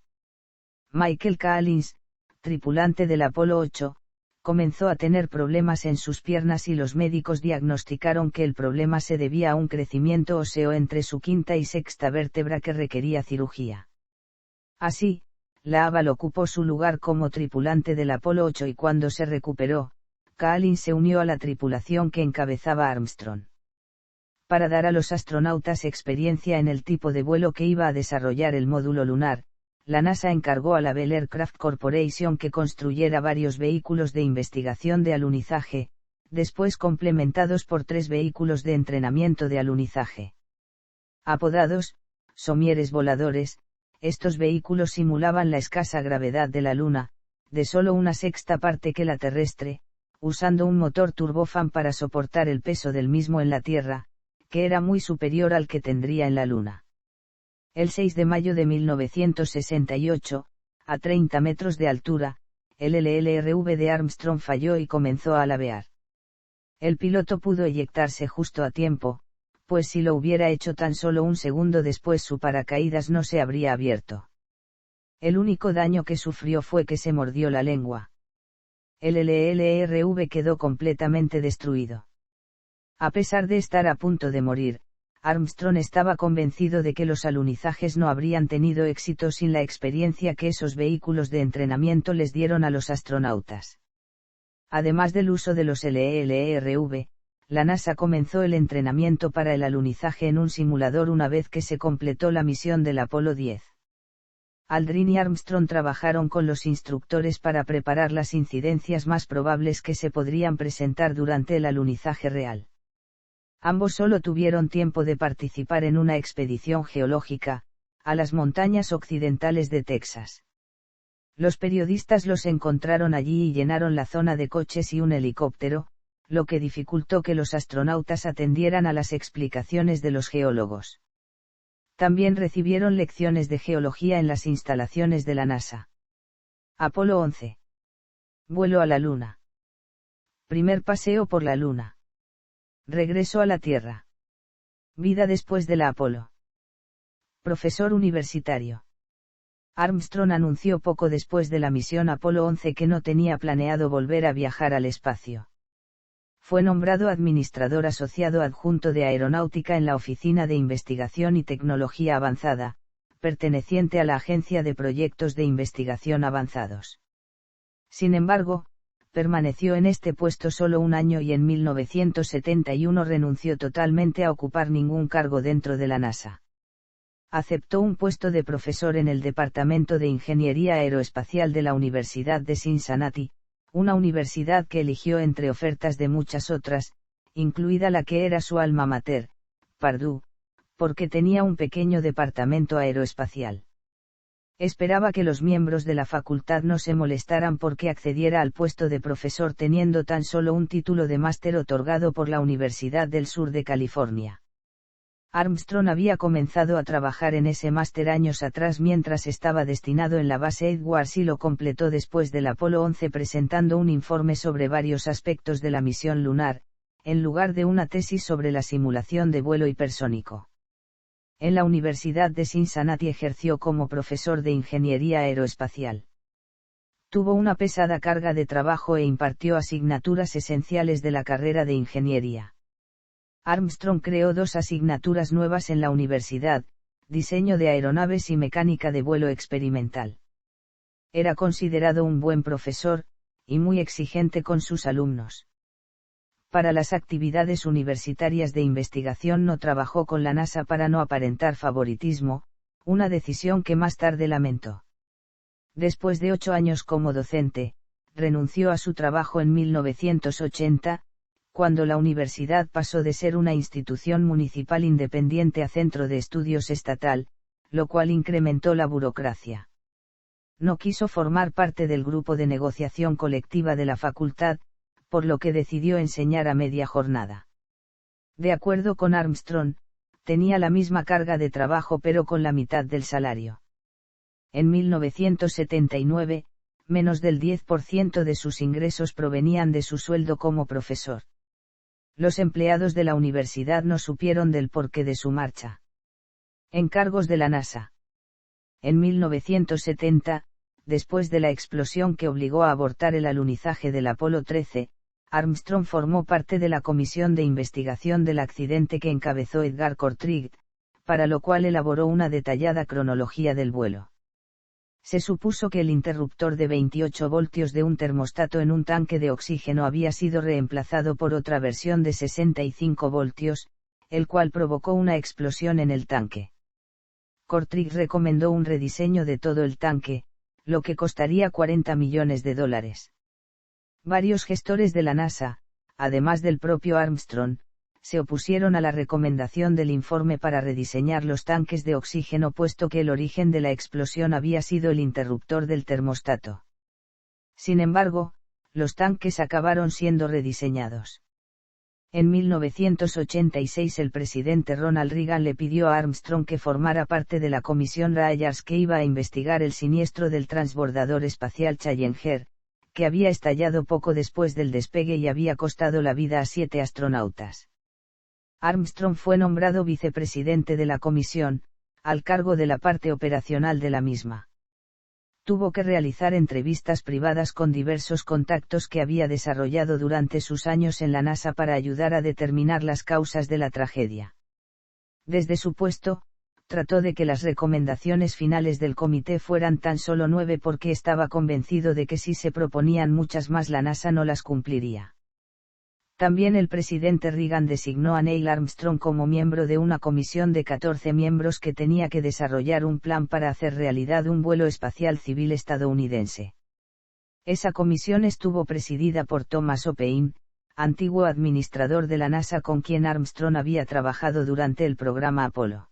Speaker 1: Michael Collins, tripulante del Apolo 8, comenzó a tener problemas en sus piernas y los médicos diagnosticaron que el problema se debía a un crecimiento óseo entre su quinta y sexta vértebra que requería cirugía. Así, Alaabal ocupó su lugar como tripulante del Apolo 8 y cuando se recuperó, Collins se unió a la tripulación que encabezaba Armstrong. Para dar a los astronautas experiencia en el tipo de vuelo que iba a desarrollar el módulo lunar, la NASA encargó a la Bell Aircraft Corporation que construyera varios vehículos de investigación de alunizaje, después complementados por 3 vehículos de entrenamiento de alunizaje. Apodados somieres voladores, estos vehículos simulaban la escasa gravedad de la Luna, de solo una sexta parte que la terrestre, usando un motor turbofan para soportar el peso del mismo en la Tierra, que era muy superior al que tendría en la Luna. El 6 de mayo de 1968, a 30 metros de altura, el LLRV de Armstrong falló y comenzó a alabear. El piloto pudo eyectarse justo a tiempo, pues si lo hubiera hecho tan solo un segundo después su paracaídas no se habría abierto. El único daño que sufrió fue que se mordió la lengua. El LLRV quedó completamente destruido. A pesar de estar a punto de morir, Armstrong estaba convencido de que los alunizajes no habrían tenido éxito sin la experiencia que esos vehículos de entrenamiento les dieron a los astronautas. Además del uso de los LELRV, la NASA comenzó el entrenamiento para el alunizaje en un simulador una vez que se completó la misión del Apolo 10. Aldrin y Armstrong trabajaron con los instructores para preparar las incidencias más probables que se podrían presentar durante el alunizaje real. Ambos solo tuvieron tiempo de participar en una expedición geológica, a las montañas occidentales de Texas. Los periodistas los encontraron allí y llenaron la zona de coches y un helicóptero, lo que dificultó que los astronautas atendieran a las explicaciones de los geólogos. También recibieron lecciones de geología en las instalaciones de la NASA. Apolo 11. Vuelo a la Luna. Primer paseo por la Luna. Regreso a la Tierra. Vida después de la Apolo. Profesor universitario. Armstrong anunció poco después de la misión Apolo 11 que no tenía planeado volver a viajar al espacio. Fue nombrado administrador asociado adjunto de aeronáutica en la Oficina de Investigación y Tecnología Avanzada, perteneciente a la Agencia de Proyectos de Investigación Avanzados. Sin embargo, permaneció en este puesto solo un año y en 1971 renunció totalmente a ocupar ningún cargo dentro de la NASA. Aceptó un puesto de profesor en el Departamento de Ingeniería Aeroespacial de la Universidad de Cincinnati, una universidad que eligió entre ofertas de muchas otras, incluida la que era su alma mater, Purdue, porque tenía un pequeño departamento aeroespacial. Esperaba que los miembros de la facultad no se molestaran porque accediera al puesto de profesor teniendo tan solo un título de máster otorgado por la Universidad del Sur de California. Armstrong había comenzado a trabajar en ese máster años atrás mientras estaba destinado en la base Edwards y lo completó después del Apolo 11 presentando un informe sobre varios aspectos de la misión lunar, en lugar de una tesis sobre la simulación de vuelo hipersónico. En la Universidad de Cincinnati ejerció como profesor de ingeniería aeroespacial. Tuvo una pesada carga de trabajo e impartió asignaturas esenciales de la carrera de ingeniería. Armstrong creó 2 asignaturas nuevas en la universidad, diseño de aeronaves y mecánica de vuelo experimental. Era considerado un buen profesor, y muy exigente con sus alumnos. Para las actividades universitarias de investigación no trabajó con la NASA para no aparentar favoritismo, una decisión que más tarde lamentó. Después de 8 años como docente, renunció a su trabajo en 1980, cuando la universidad pasó de ser una institución municipal independiente a centro de estudios estatal, lo cual incrementó la burocracia. No quiso formar parte del grupo de negociación colectiva de la facultad, por lo que decidió enseñar a media jornada. De acuerdo con Armstrong, tenía la misma carga de trabajo pero con la mitad del salario. En 1979, menos del 10% de sus ingresos provenían de su sueldo como profesor. Los empleados de la universidad no supieron del porqué de su marcha. Encargos de la NASA. En 1970, después de la explosión que obligó a abortar el alunizaje del Apolo 13, Armstrong formó parte de la comisión de investigación del accidente que encabezó Edgar Kortrijk, para lo cual elaboró una detallada cronología del vuelo. Se supuso que el interruptor de 28 voltios de un termostato en un tanque de oxígeno había sido reemplazado por otra versión de 65 voltios, el cual provocó una explosión en el tanque. Kortrijk recomendó un rediseño de todo el tanque, lo que costaría $40 millones. Varios gestores de la NASA, además del propio Armstrong, se opusieron a la recomendación del informe para rediseñar los tanques de oxígeno puesto que el origen de la explosión había sido el interruptor del termostato. Sin embargo, los tanques acabaron siendo rediseñados. En 1986 el presidente Ronald Reagan le pidió a Armstrong que formara parte de la comisión Rayars que iba a investigar el siniestro del transbordador espacial Challenger, que había estallado poco después del despegue y había costado la vida a 7 astronautas. Armstrong fue nombrado vicepresidente de la comisión, al cargo de la parte operacional de la misma. Tuvo que realizar entrevistas privadas con diversos contactos que había desarrollado durante sus años en la NASA para ayudar a determinar las causas de la tragedia. Desde su puesto, trató de que las recomendaciones finales del comité fueran tan solo 9 porque estaba convencido de que si se proponían muchas más la NASA no las cumpliría. También el presidente Reagan designó a Neil Armstrong como miembro de una comisión de 14 miembros que tenía que desarrollar un plan para hacer realidad un vuelo espacial civil estadounidense. Esa comisión estuvo presidida por Thomas O. Paine, antiguo administrador de la NASA con quien Armstrong había trabajado durante el programa Apolo.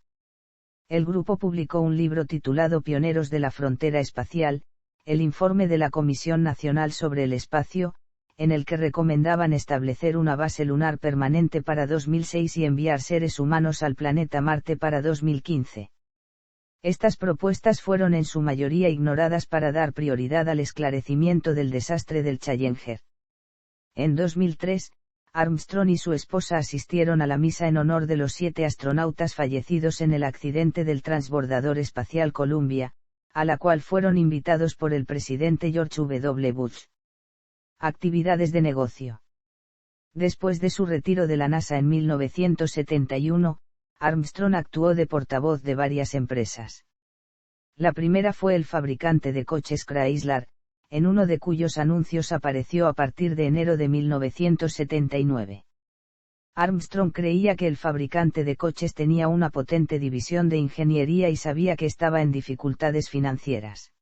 Speaker 1: El grupo publicó un libro titulado Pioneros de la Frontera Espacial, el informe de la Comisión Nacional sobre el Espacio, en el que recomendaban establecer una base lunar permanente para 2006 y enviar seres humanos al planeta Marte para 2015. Estas propuestas fueron en su mayoría ignoradas para dar prioridad al esclarecimiento del desastre del Challenger. En 2003, Armstrong y su esposa asistieron a la misa en honor de los 7 astronautas fallecidos en el accidente del transbordador espacial Columbia, a la cual fueron invitados por el presidente George W. Bush. Actividades de negocio. Después de su retiro de la NASA en 1971, Armstrong actuó de portavoz de varias empresas. La primera fue el fabricante de coches Chrysler, en uno de cuyos anuncios apareció a partir de enero de 1979. Armstrong creía que el fabricante de coches tenía una potente división de ingeniería y sabía que estaba en dificultades financieras.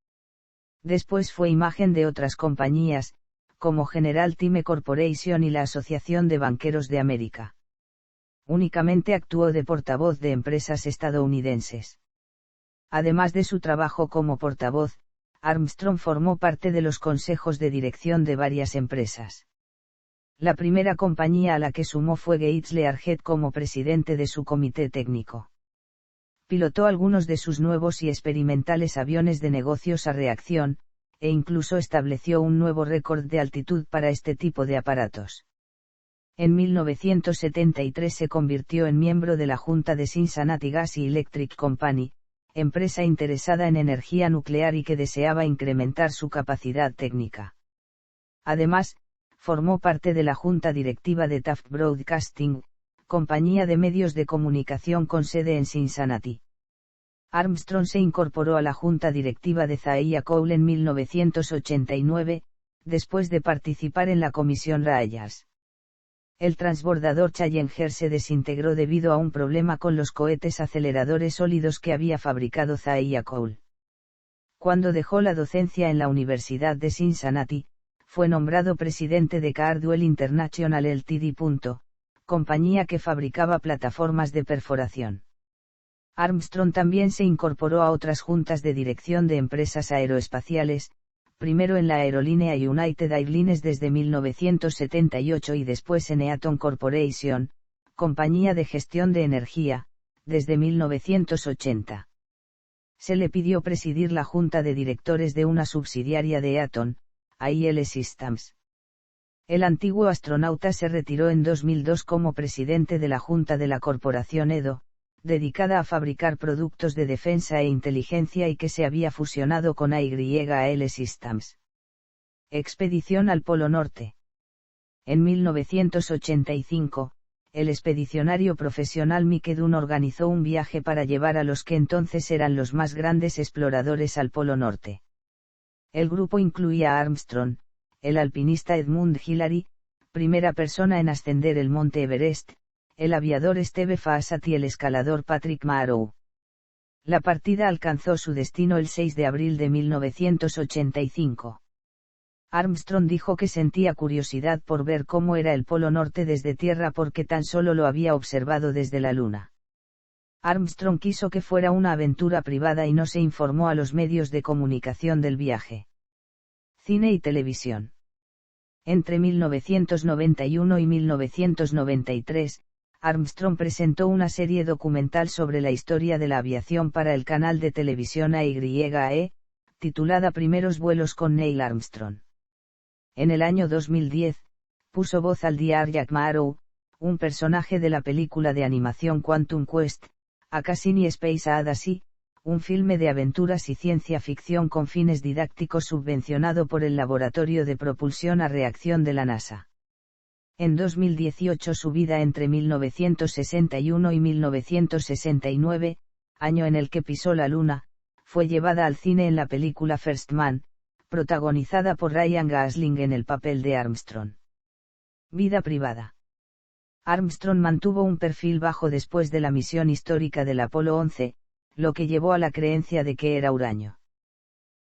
Speaker 1: Después fue imagen de otras compañías, como General Time Corporation y la Asociación de Banqueros de América. Únicamente actuó de portavoz de empresas estadounidenses. Además de su trabajo como portavoz, Armstrong formó parte de los consejos de dirección de varias empresas. La primera compañía a la que sumó fue Gates Learjet como presidente de su comité técnico. Pilotó algunos de sus nuevos y experimentales aviones de negocios a reacción, e incluso estableció un nuevo récord de altitud para este tipo de aparatos. En 1973 se convirtió en miembro de la Junta de Cincinnati Gas y Electric Company, empresa interesada en energía nuclear y que deseaba incrementar su capacidad técnica. Además, formó parte de la junta directiva de Taft Broadcasting, compañía de medios de comunicación con sede en Cincinnati. Armstrong se incorporó a la junta directiva de Zaia Coal en 1989, después de participar en la comisión Rayas. El transbordador Challenger se desintegró debido a un problema con los cohetes aceleradores sólidos que había fabricado Zaia Coal. Cuando dejó la docencia en la Universidad de Cincinnati, fue nombrado presidente de Cardwell International Ltd. Compañía que fabricaba plataformas de perforación. Armstrong también se incorporó a otras juntas de dirección de empresas aeroespaciales, primero en la aerolínea United Airlines desde 1978 y después en Eaton Corporation, compañía de gestión de energía, desde 1980. Se le pidió presidir la junta de directores de una subsidiaria de Eaton, AIL Systems. El antiguo astronauta se retiró en 2002 como presidente de la junta de la corporación EDO, dedicada a fabricar productos de defensa e inteligencia y que se había fusionado con AYAL Systems. Expedición al Polo Norte. En 1985, el expedicionario profesional Mike Dunn organizó un viaje para llevar a los que entonces eran los más grandes exploradores al Polo Norte. El grupo incluía a Armstrong, el alpinista Edmund Hillary, primera persona en ascender el monte Everest, el aviador Steve Fassett y el escalador Patrick Marrow. La partida alcanzó su destino el 6 de abril de 1985. Armstrong dijo que sentía curiosidad por ver cómo era el Polo Norte desde tierra porque tan solo lo había observado desde la Luna. Armstrong quiso que fuera una aventura privada y no se informó a los medios de comunicación del viaje. Cine y televisión. Entre 1991 y 1993, Armstrong presentó una serie documental sobre la historia de la aviación para el canal de televisión AYE, titulada Primeros vuelos con Neil Armstrong. En el año 2010, puso voz al Dr. Jack Marrow, un personaje de la película de animación Quantum Quest, a Cassini Space Odyssey, un filme de aventuras y ciencia ficción con fines didácticos subvencionado por el Laboratorio de Propulsión a Reacción de la NASA. En 2018 su vida entre 1961 y 1969, año en el que pisó la Luna, fue llevada al cine en la película First Man, protagonizada por Ryan Gosling en el papel de Armstrong. Vida privada. Armstrong mantuvo un perfil bajo después de la misión histórica del Apolo 11, lo que llevó a la creencia de que era huraño.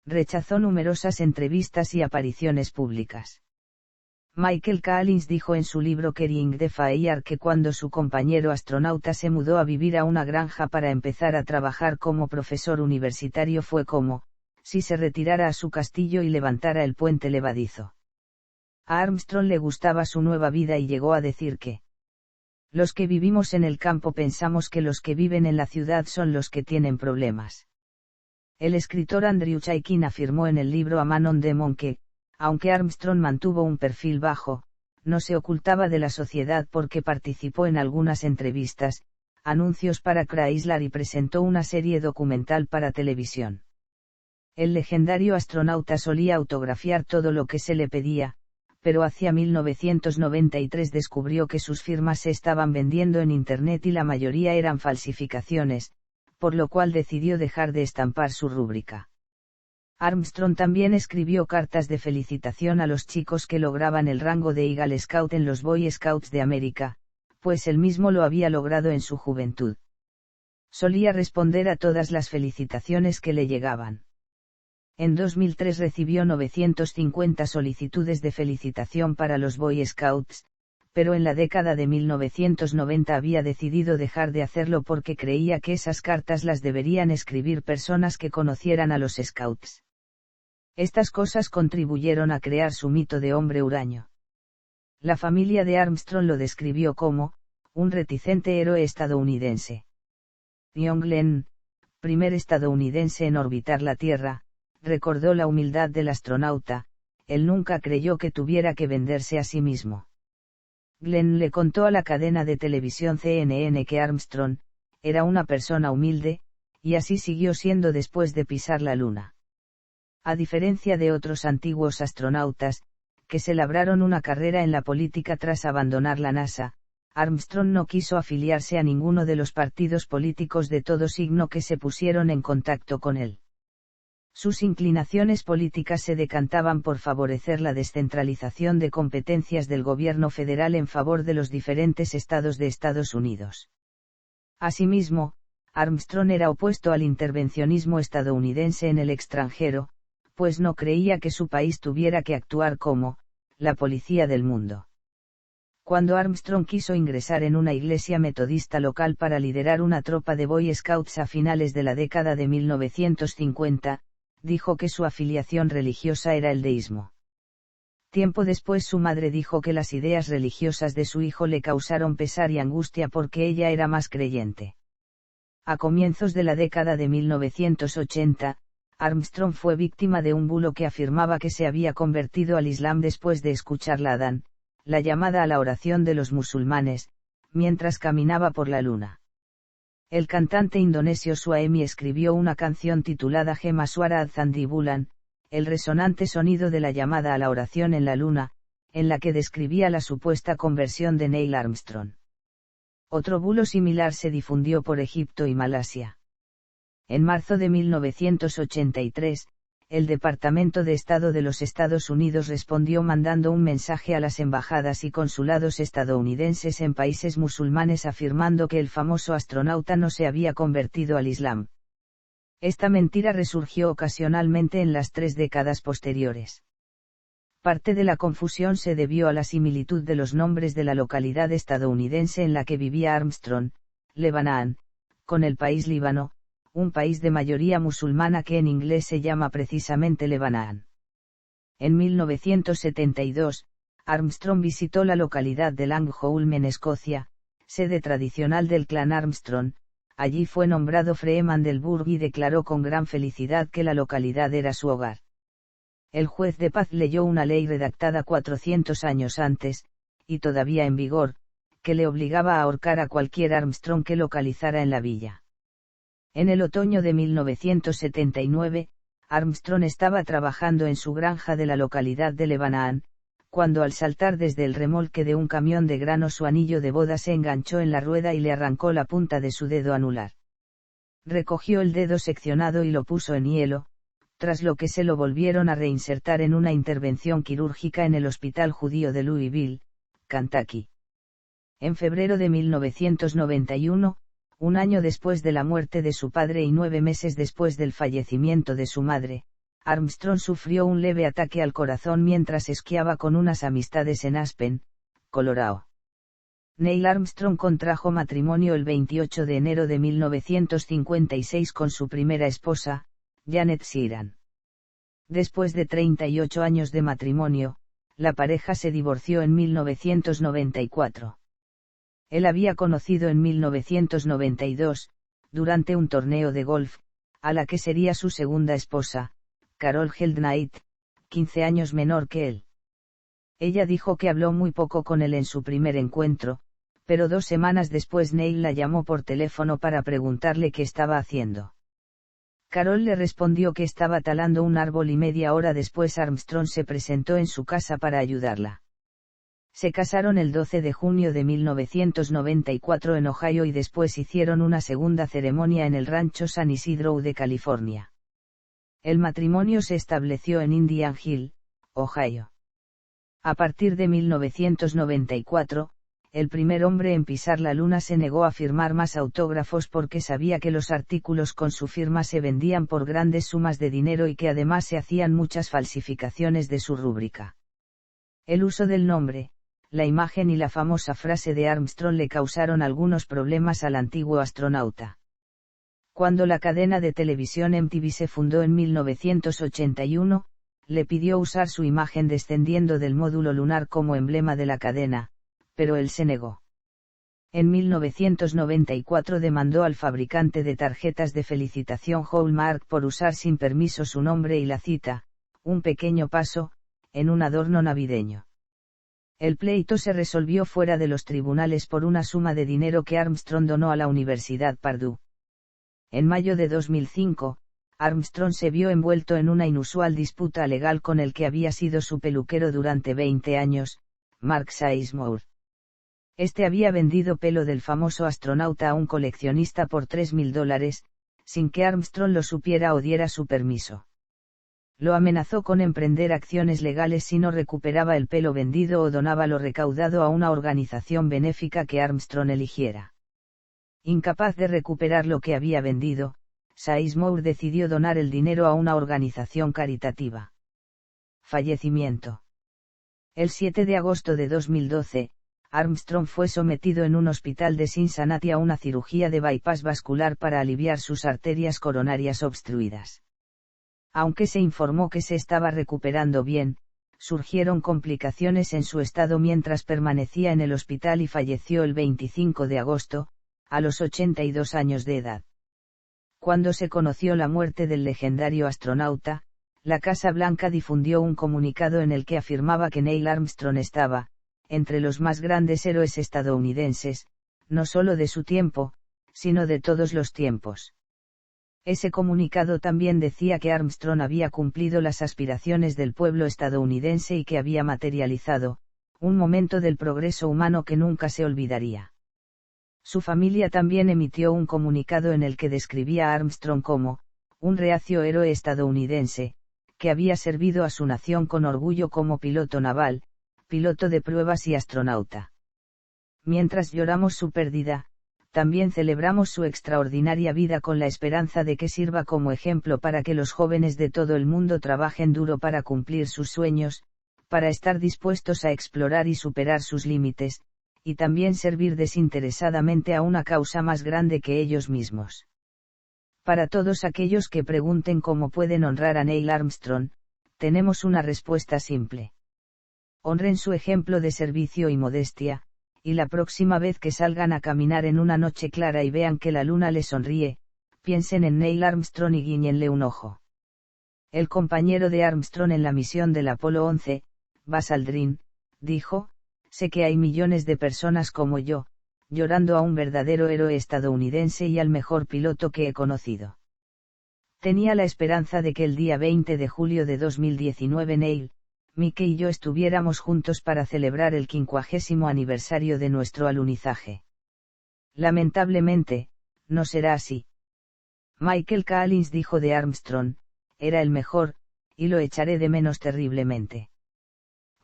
Speaker 1: Rechazó numerosas entrevistas y apariciones públicas. Michael Collins dijo en su libro Carrying the Fire que cuando su compañero astronauta se mudó a vivir a una granja para empezar a trabajar como profesor universitario fue como, si se retirara a su castillo y levantara el puente levadizo. A Armstrong le gustaba su nueva vida y llegó a decir que los que vivimos en el campo pensamos que los que viven en la ciudad son los que tienen problemas. El escritor Andrew Chaikin afirmó en el libro A Man on the Moon que, aunque Armstrong mantuvo un perfil bajo, no se ocultaba de la sociedad porque participó en algunas entrevistas, anuncios para Chrysler y presentó una serie documental para televisión. El legendario astronauta solía autografiar todo lo que se le pedía, pero hacia 1993 descubrió que sus firmas se estaban vendiendo en Internet y la mayoría eran falsificaciones, por lo cual decidió dejar de estampar su rúbrica. Armstrong también escribió cartas de felicitación a los chicos que lograban el rango de Eagle Scout en los Boy Scouts de América, pues él mismo lo había logrado en su juventud. Solía responder a todas las felicitaciones que le llegaban. En 2003 recibió 950 solicitudes de felicitación para los Boy Scouts, pero en la década de 1990 había decidido dejar de hacerlo porque creía que esas cartas las deberían escribir personas que conocieran a los Scouts. Estas cosas contribuyeron a crear su mito de hombre huraño. La familia de Armstrong lo describió como un reticente héroe estadounidense. John Glenn, primer estadounidense en orbitar la Tierra, recordó la humildad del astronauta, él nunca creyó que tuviera que venderse a sí mismo. Glenn le contó a la cadena de televisión CNN que Armstrong era una persona humilde, y así siguió siendo después de pisar la Luna. A diferencia de otros antiguos astronautas, que se labraron una carrera en la política tras abandonar la NASA, Armstrong no quiso afiliarse a ninguno de los partidos políticos de todo signo que se pusieron en contacto con él. Sus inclinaciones políticas se decantaban por favorecer la descentralización de competencias del gobierno federal en favor de los diferentes estados de Estados Unidos. Asimismo, Armstrong era opuesto al intervencionismo estadounidense en el extranjero, pues no creía que su país tuviera que actuar como la policía del mundo. Cuando Armstrong quiso ingresar en una iglesia metodista local para liderar una tropa de Boy Scouts a finales de la década de 1950, dijo que su afiliación religiosa era el deísmo. Tiempo después su madre dijo que las ideas religiosas de su hijo le causaron pesar y angustia porque ella era más creyente. A comienzos de la década de 1980, Armstrong fue víctima de un bulo que afirmaba que se había convertido al Islam después de escuchar la adán, la llamada a la oración de los musulmanes, mientras caminaba por la luna. El cantante indonesio Suhaimi escribió una canción titulada Gema Suara Adzandi Bulan, el resonante sonido de la llamada a la oración en la luna, en la que describía la supuesta conversión de Neil Armstrong. Otro bulo similar se difundió por Egipto y Malasia. En marzo de 1983, el Departamento de Estado de los Estados Unidos respondió mandando un mensaje a las embajadas y consulados estadounidenses en países musulmanes afirmando que el famoso astronauta no se había convertido al Islam. Esta mentira resurgió ocasionalmente en las 3 décadas posteriores. Parte de la confusión se debió a la similitud de los nombres de la localidad estadounidense en la que vivía Armstrong, Lebanon, con el país Líbano, un país de mayoría musulmana que en inglés se llama precisamente Lebanon. En 1972, Armstrong visitó la localidad de Langholm en Escocia, sede tradicional del clan Armstrong. Allí fue nombrado Freeman del Burg y declaró con gran felicidad que la localidad era su hogar. El juez de paz leyó una ley redactada 400 años antes, y todavía en vigor, que le obligaba a ahorcar a cualquier Armstrong que localizara en la villa. En el otoño de 1979, Armstrong estaba trabajando en su granja de la localidad de Lebanon, cuando al saltar desde el remolque de un camión de grano su anillo de boda se enganchó en la rueda y le arrancó la punta de su dedo anular. Recogió el dedo seccionado y lo puso en hielo, tras lo que se lo volvieron a reinsertar en una intervención quirúrgica en el Hospital Judío de Louisville, Kentucky. En febrero de 1991, un año después de la muerte de su padre y 9 meses después del fallecimiento de su madre, Armstrong sufrió un leve ataque al corazón mientras esquiaba con unas amistades en Aspen, Colorado. Neil Armstrong contrajo matrimonio el 28 de enero de 1956 con su primera esposa, Janet Sheeran. Después de 38 años de matrimonio, la pareja se divorció en 1994. Él había conocido en 1992, durante un torneo de golf, a la que sería su segunda esposa, Carol Heldknight, 15 años menor que él. Ella dijo que habló muy poco con él en su primer encuentro, pero 2 semanas después Neil la llamó por teléfono para preguntarle qué estaba haciendo. Carol le respondió que estaba talando un árbol y media hora después Armstrong se presentó en su casa para ayudarla. Se casaron el 12 de junio de 1994 en Ohio y después hicieron una segunda ceremonia en el rancho San Isidro de California. El matrimonio se estableció en Indian Hill, Ohio. A partir de 1994, el primer hombre en pisar la luna se negó a firmar más autógrafos porque sabía que los artículos con su firma se vendían por grandes sumas de dinero y que además se hacían muchas falsificaciones de su rúbrica. El uso del nombre, la imagen y la famosa frase de Armstrong le causaron algunos problemas al antiguo astronauta. Cuando la cadena de televisión MTV se fundó en 1981, le pidió usar su imagen descendiendo del módulo lunar como emblema de la cadena, pero él se negó. En 1994 demandó al fabricante de tarjetas de felicitación Hallmark por usar sin permiso su nombre y la cita, un pequeño paso, en un adorno navideño. El pleito se resolvió fuera de los tribunales por una suma de dinero que Armstrong donó a la Universidad Purdue. En mayo de 2005, Armstrong se vio envuelto en una inusual disputa legal con el que había sido su peluquero durante 20 años, Mark Sizemore. Este había vendido pelo del famoso astronauta a un coleccionista por $3.000, sin que Armstrong lo supiera o diera su permiso. Lo amenazó con emprender acciones legales si no recuperaba el pelo vendido o donaba lo recaudado a una organización benéfica que Armstrong eligiera. Incapaz de recuperar lo que había vendido, Sizemore decidió donar el dinero a una organización caritativa. Fallecimiento. El 7 de agosto de 2012, Armstrong fue sometido en un hospital de Cincinnati a una cirugía de bypass vascular para aliviar sus arterias coronarias obstruidas. Aunque se informó que se estaba recuperando bien, surgieron complicaciones en su estado mientras permanecía en el hospital y falleció el 25 de agosto, a los 82 años de edad. Cuando se conoció la muerte del legendario astronauta, la Casa Blanca difundió un comunicado en el que afirmaba que Neil Armstrong estaba, entre los más grandes héroes estadounidenses, no solo de su tiempo, sino de todos los tiempos. Ese comunicado también decía que Armstrong había cumplido las aspiraciones del pueblo estadounidense y que había materializado, un momento del progreso humano que nunca se olvidaría. Su familia también emitió un comunicado en el que describía a Armstrong como, un reacio héroe estadounidense, que había servido a su nación con orgullo como piloto naval, piloto de pruebas y astronauta. Mientras lloramos su pérdida, también celebramos su extraordinaria vida con la esperanza de que sirva como ejemplo para que los jóvenes de todo el mundo trabajen duro para cumplir sus sueños, para estar dispuestos a explorar y superar sus límites, y también servir desinteresadamente a una causa más grande que ellos mismos. Para todos aquellos que pregunten cómo pueden honrar a Neil Armstrong, tenemos una respuesta simple. Honren su ejemplo de servicio y modestia, y la próxima vez que salgan a caminar en una noche clara y vean que la luna les sonríe, piensen en Neil Armstrong y guíñenle un ojo. El compañero de Armstrong en la misión del Apolo 11, Buzz Aldrin, dijo, sé que hay millones de personas como yo, llorando a un verdadero héroe estadounidense y al mejor piloto que he conocido. Tenía la esperanza de que el día 20 de julio de 2019 Neil, Mickey y yo estuviéramos juntos para celebrar el 50º aniversario de nuestro alunizaje. Lamentablemente, no será así. Michael Collins dijo de Armstrong, era el mejor, y lo echaré de menos terriblemente.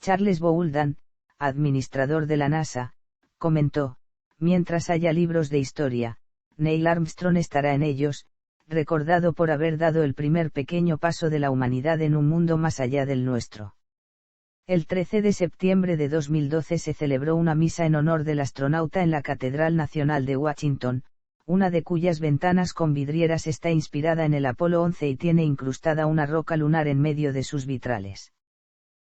Speaker 1: Charles Bolden, administrador de la NASA, comentó, mientras haya libros de historia, Neil Armstrong estará en ellos, recordado por haber dado el primer pequeño paso de la humanidad en un mundo más allá del nuestro. El 13 de septiembre de 2012 se celebró una misa en honor del astronauta en la Catedral Nacional de Washington, una de cuyas ventanas con vidrieras está inspirada en el Apolo 11 y tiene incrustada una roca lunar en medio de sus vitrales.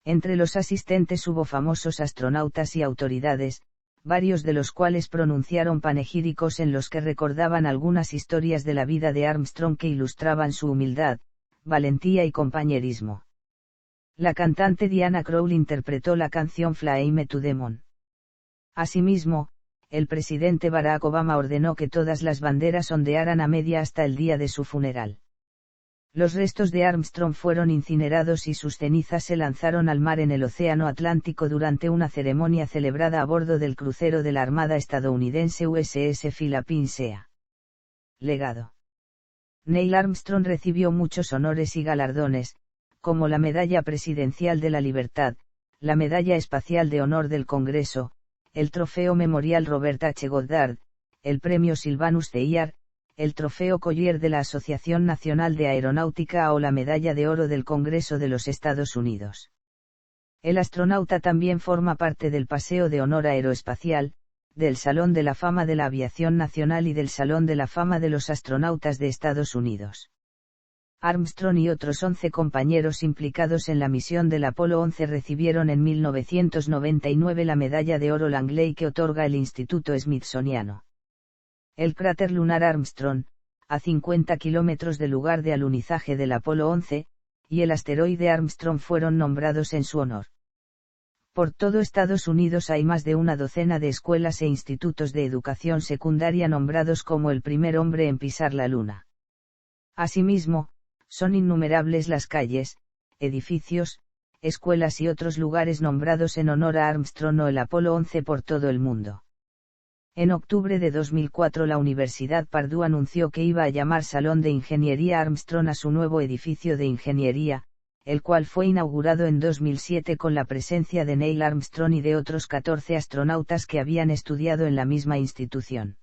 Speaker 1: Entre los asistentes hubo famosos astronautas y autoridades, varios de los cuales pronunciaron panegíricos en los que recordaban algunas historias de la vida de Armstrong que ilustraban su humildad, valentía y compañerismo. La cantante Diana Krall interpretó la canción Fly Me to the Moon. Asimismo, el presidente Barack Obama ordenó que todas las banderas ondearan a media hasta el día de su funeral. Los restos de Armstrong fueron incinerados y sus cenizas se lanzaron al mar en el Océano Atlántico durante una ceremonia celebrada a bordo del crucero de la Armada estadounidense USS Philadelphia. Legado. Neil Armstrong recibió muchos honores y galardones, como la Medalla Presidencial de la Libertad, la Medalla Espacial de Honor del Congreso, el Trofeo Memorial Robert H. Goddard, el Premio Sylvanus Thayer, el Trofeo Collier de la Asociación Nacional de Aeronáutica o la Medalla de Oro del Congreso de los Estados Unidos. El astronauta también forma parte del Paseo de Honor Aeroespacial, del Salón de la Fama de la Aviación Nacional y del Salón de la Fama de los Astronautas de Estados Unidos. Armstrong y otros 11 compañeros implicados en la misión del Apolo 11 recibieron en 1999 la Medalla de Oro Langley que otorga el Instituto Smithsoniano. El cráter lunar Armstrong, a 50 kilómetros del lugar de alunizaje del Apolo 11, y el asteroide Armstrong fueron nombrados en su honor. Por todo Estados Unidos hay más de una docena de escuelas e institutos de educación secundaria nombrados como el primer hombre en pisar la Luna. Asimismo, son innumerables las calles, edificios, escuelas y otros lugares nombrados en honor a Armstrong o el Apolo 11 por todo el mundo. En octubre de 2004 la Universidad Purdue anunció que iba a llamar Salón de Ingeniería Armstrong a su nuevo edificio de ingeniería, el cual fue inaugurado en 2007 con la presencia de Neil Armstrong y de otros 14 astronautas que habían estudiado en la misma institución.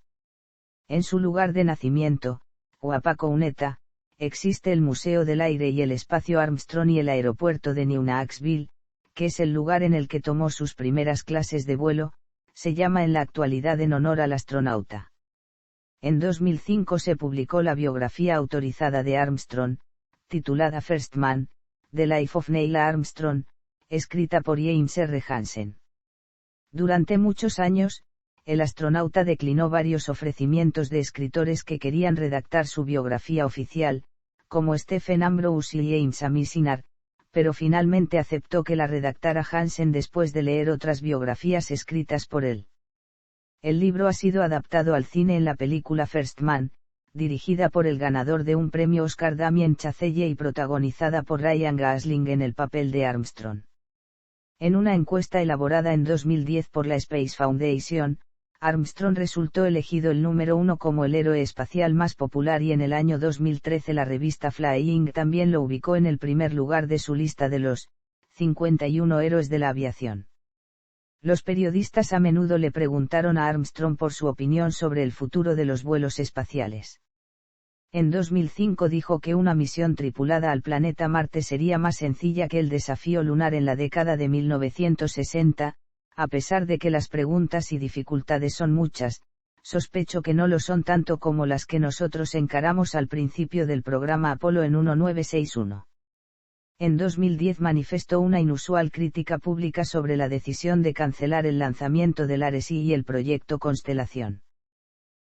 Speaker 1: En su lugar de nacimiento, Wapakoneta, existe el Museo del Aire y el Espacio Armstrong y el aeropuerto de New Knoxville, que es el lugar en el que tomó sus primeras clases de vuelo, se llama en la actualidad en honor al astronauta. En 2005 se publicó la biografía autorizada de Armstrong, titulada First Man, The Life of Neil Armstrong, escrita por James R. Hansen. Durante muchos años, el astronauta declinó varios ofrecimientos de escritores que querían redactar su biografía oficial, como Stephen Ambrose y James Amisinar, pero finalmente aceptó que la redactara Hansen después de leer otras biografías escritas por él. El libro ha sido adaptado al cine en la película First Man, dirigida por el ganador de un premio Oscar Damien Chazelle y protagonizada por Ryan Gosling en el papel de Armstrong. En una encuesta elaborada en 2010 por la Space Foundation, Armstrong resultó elegido el número 1 como el héroe espacial más popular y en el año 2013 la revista Flying también lo ubicó en el primer lugar de su lista de los 51 héroes de la aviación. Los periodistas a menudo le preguntaron a Armstrong por su opinión sobre el futuro de los vuelos espaciales. En 2005 dijo que una misión tripulada al planeta Marte sería más sencilla que el desafío lunar en la década de 1960, a pesar de que las preguntas y dificultades son muchas, sospecho que no lo son tanto como las que nosotros encaramos al principio del programa Apolo en 1961. En 2010 manifestó una inusual crítica pública sobre la decisión de cancelar el lanzamiento del Ares y el proyecto Constelación.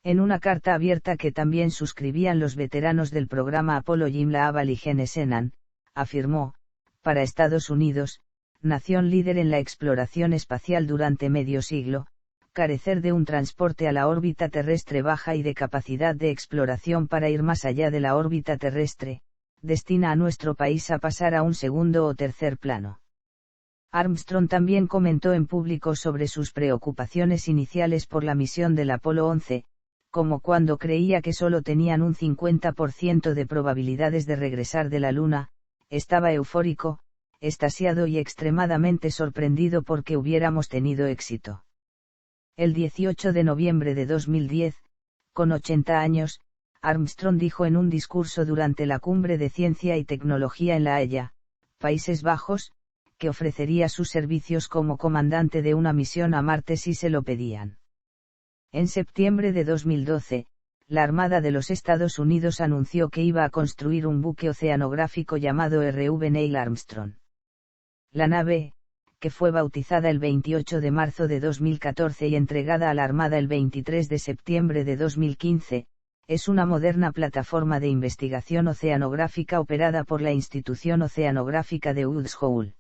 Speaker 1: En una carta abierta que también suscribían los veteranos del programa Apolo Jim Lovell y Gene Cernan, afirmó, para Estados Unidos, nación líder en la exploración espacial durante medio siglo, carecer de un transporte a la órbita terrestre baja y de capacidad de exploración para ir más allá de la órbita terrestre, destina a nuestro país a pasar a un segundo o tercer plano. Armstrong también comentó en público sobre sus preocupaciones iniciales por la misión del Apolo 11, como cuando creía que solo tenían un 50% de probabilidades de regresar de la Luna, estaba eufórico, extasiado y extremadamente sorprendido porque hubiéramos tenido éxito. El 18 de noviembre de 2010, con 80 años, Armstrong dijo en un discurso durante la Cumbre de Ciencia y Tecnología en La Haya, Países Bajos, que ofrecería sus servicios como comandante de una misión a Marte si se lo pedían. En septiembre de 2012, la Armada de los Estados Unidos anunció que iba a construir un buque oceanográfico llamado RV Neil Armstrong. La nave, que fue bautizada el 28 de marzo de 2014 y entregada a la Armada el 23 de septiembre de 2015, es una moderna plataforma de investigación oceanográfica operada por la Institución Oceanográfica de Woods Hole.